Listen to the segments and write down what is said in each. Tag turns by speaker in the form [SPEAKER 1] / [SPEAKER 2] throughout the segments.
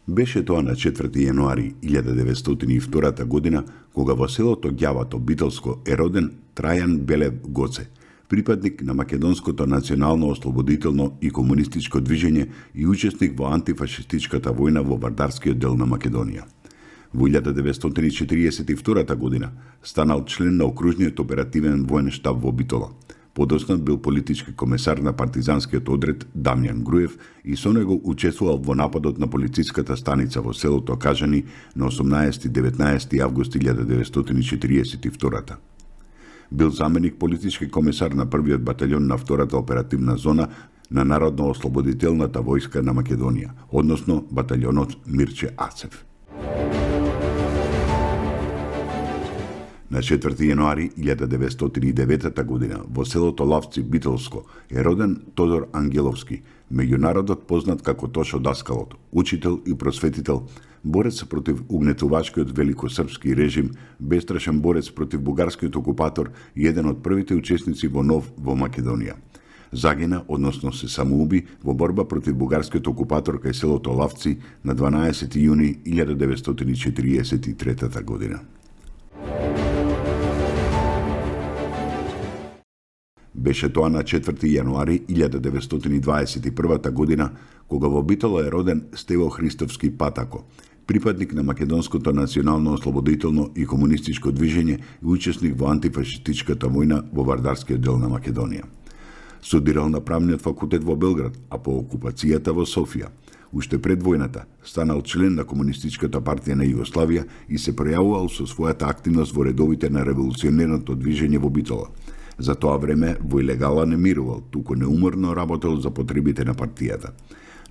[SPEAKER 1] Беше тоа на 4 јануари 1902 година, кога во селото Ѓавато Битолско е роден Трајан Белев Гоце, припадник на македонското национално ослободително и комунистичко движење и учесник во антифашистичката војна во Вардарскиот дел на Македонија. Во 1942 година станал член на окружниот оперативен воен штаб во Битола. Подоцна бил политички комесар на партизанскиот одред Дамјан Груев и со него учествувал во нападот на полициската станица во селото Кажани на 18-19 август 1942. Бил заменик политички комесар на првиот батальон на втората оперативна зона на Народно-ослободителната војска на Македонија, односно батальонот Мирче Ацев. На 4 јануари 1909 година во селото Лавци Битолско е роден Тодор Ангеловски, меѓу народот познат како Тошо Даскалот, учител и просветител, борец против угнетувачкиот великосрпски режим, бестрашен борец против бугарскиот окупатор и еден од првите учесници во НОВ во Македонија. Загина, односно се самоуби, во борба против бугарскиот окупатор кај селото Лавци на 12 јуни 1943 година. Беше тоа на 4 јануари 1921 година, кога во Битола е роден Стево Христовски Патако, припадник на македонското национално ослободително и комунистичко движење и учесник во антифашистичката војна во Вардарскиот дел на Македонија. Студирал на правниот факултет во Белград, а по окупацијата во Софија. Уште пред војната станал член на Комунистичката партија на Југославија и се пројавувал со својата активност во редовите на револуционерното движење во Битола. За тоа време во илегала не мирувал, туку неуморно работел за потребите на партијата.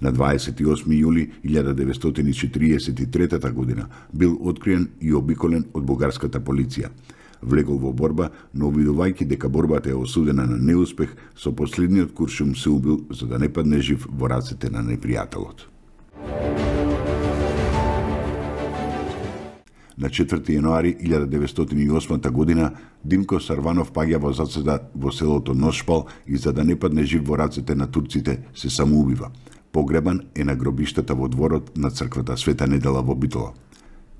[SPEAKER 1] На 28 јули 1943 година бил откриен и обиколен од бугарската полиција. Влегол во борба, но увидувајќи дека борбата е осудена на неуспех, со последниот куршум се убил за да не падне жив во рацете на непријателот. На 4 јануари 1908 година Димко Сарванов паѓа во засада во селото Ношпал и за да не падне жив во рацете на турците се самоубива. Погребан е на гробиштата во дворот на црквата Света Недела во Битола.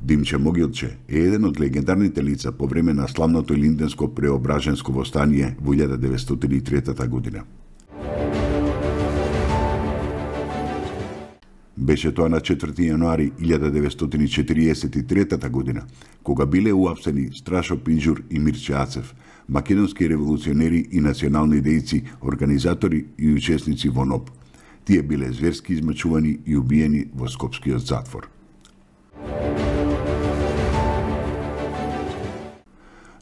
[SPEAKER 1] Димче Могилче е еден од легендарните лица по време на славното Илинденско преображенско востание во 1903 година. Беше тоа на 4 јануари 1943 година, кога биле уапсени Страшо Пинџур и Мирче Ацев, македонски револуционери и национални дејци, организатори и учесници во НОБ. Тие биле зверски измачувани и убиени во Скопскиот затвор.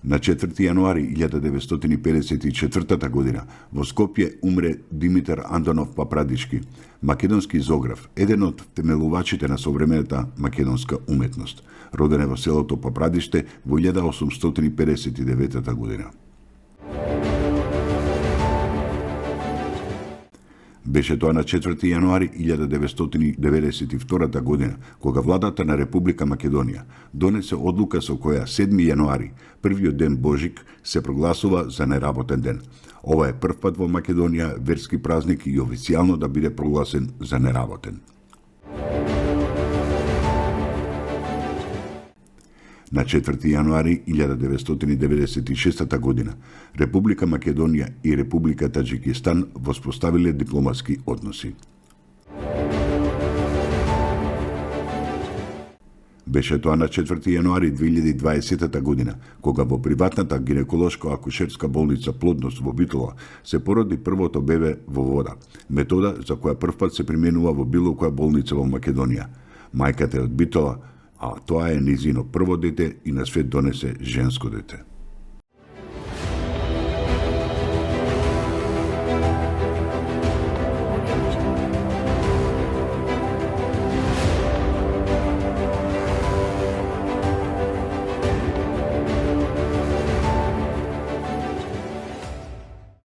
[SPEAKER 1] На 4 јануари 1954 година во Скопје умре Димитар Андонов Папрадишки, македонски зограф, еден од темелувачите на современата македонска уметност. Роден е во селото Папрадиште во 1859 година. Беше тоа на 4 јануари 1992 година, кога владата на Република Македонија донесе одлука со која 7 јануари, првиот ден Божик, се прогласува за неработен ден. Ова е прв пат во Македонија верски празник и официјално да биде прогласен за неработен. На 4 јануари 1996 година Република Македонија и Република Таџикистан воспоставиле дипломатски односи. Беше тоа на 4 јануари 2020 година, кога во приватната гинеколошко-акушерска болница Плодност во Битола се породи првото бебе во вода, метода за која првпат се применува во било која болница во Македонија. Мајката е од Битола, а тоа е низино прво дете и на свет донесе женско дете.